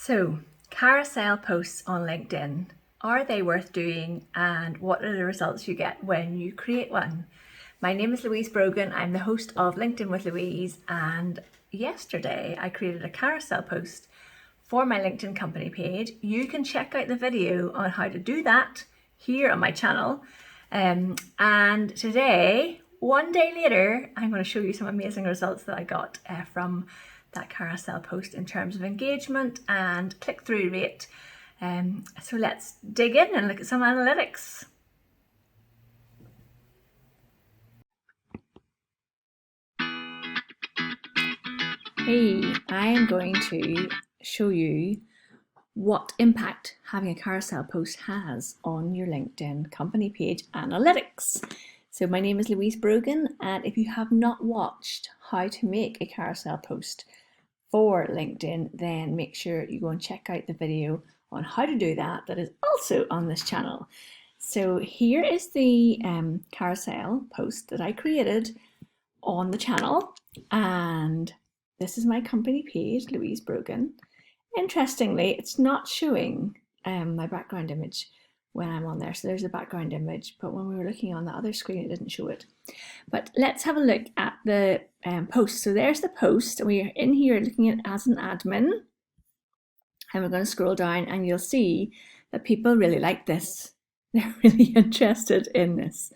So, carousel posts on LinkedIn, are they worth doing, and what are the results you get when you create one? My name is Louise Brogan. I'm the host of LinkedIn with Louise, and yesterday I created a carousel post for my LinkedIn company page. You can check out the video on how to do that here on my channel. And today, one day later, I'm going to show you some amazing results that I got from that carousel post in terms of engagement and click-through rate. So let's dig in and look at some analytics. Hey, I am going to show you what impact having a carousel post has on your LinkedIn company page analytics. So my name is Louise Brogan, and if you have not watched how to make a carousel post for LinkedIn, then make sure you go and check out the video on how to do that. That is also on this channel. So here is the carousel post that I created on the channel, and this is my company page, Louise Brogan. Interestingly, it's not showing my background image when I'm on there. So there's a background image, but when we were looking on the other screen, it didn't show it. But let's have a look at the post. So there's the post, and we're in here looking at as an admin. And we're going to scroll down, and you'll see that people really like this. They're really interested in this.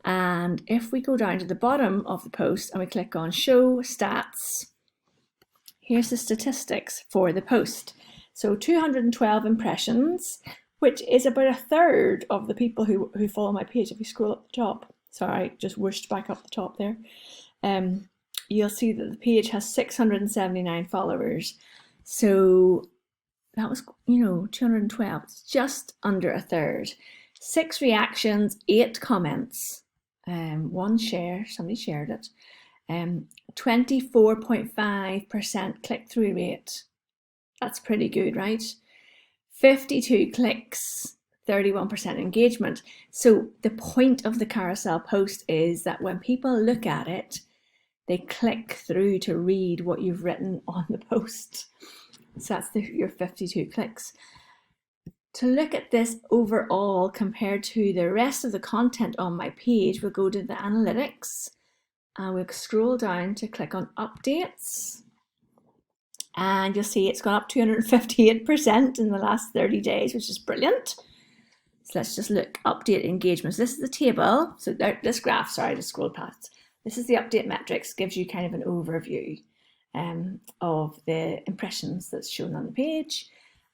And if we go down to the bottom of the post and we click on Show Stats, here's the statistics for the post. So 212 impressions, which is about a third of the people who follow my page. If you scroll up the top, sorry, just whooshed back up the top there, you'll see that the page has 679 followers. So that was, 212. It's just under a third. 6 reactions, 8 comments, 1 share, somebody shared it. 24.5% click-through rate. That's pretty good, right? 52 clicks, 31% engagement. So the point of the carousel post is that when people look at it, they click through to read what you've written on the post. So that's your 52 clicks. To look at this overall compared to the rest of the content on my page, we'll go to the analytics and we'll scroll down to click on updates. And you'll see it's gone up 258% in the last 30 days, which is brilliant. So let's just look, update engagements. This is the table. So this graph, sorry, to scroll past. This is the update metrics, gives you kind of an overview of the impressions that's shown on the page.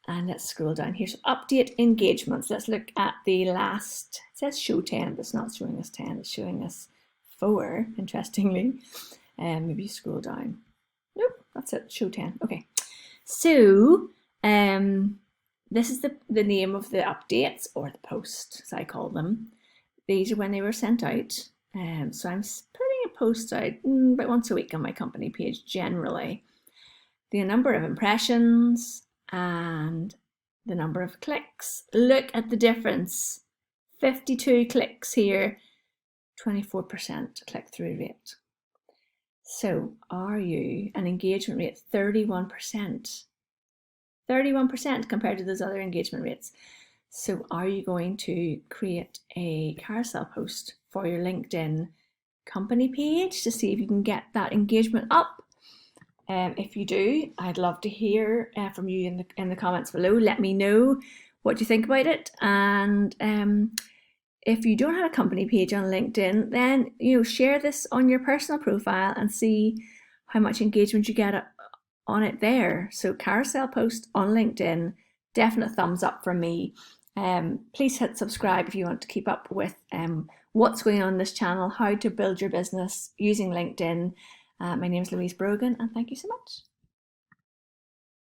And let's scroll down here. So update engagements. Let's look at the last, it says show 10, but it's not showing us 10, it's showing us 4, interestingly. Maybe scroll down. Nope, that's it, show 10. Okay. So this is the name of the updates, or the post, as I call them. These are when they were sent out. So I'm putting a post out about once a week on my company page generally. The number of impressions and the number of clicks. Look at the difference. 52 clicks here, 24% click-through rate. So are you an engagement rate 31%? 31% compared to those other engagement rates. So are you going to create a carousel post for your LinkedIn company page to see if you can get that engagement up? If you do, I'd love to hear from you in the comments below. Let me know what you think about it. And if you don't have a company page on LinkedIn, then share this on your personal profile and see how much engagement you get on it there. So carousel post on LinkedIn, definite thumbs up from me. Please hit subscribe if you want to keep up with what's going on this channel, how to build your business using LinkedIn. My name is Louise Brogan, and thank you so much.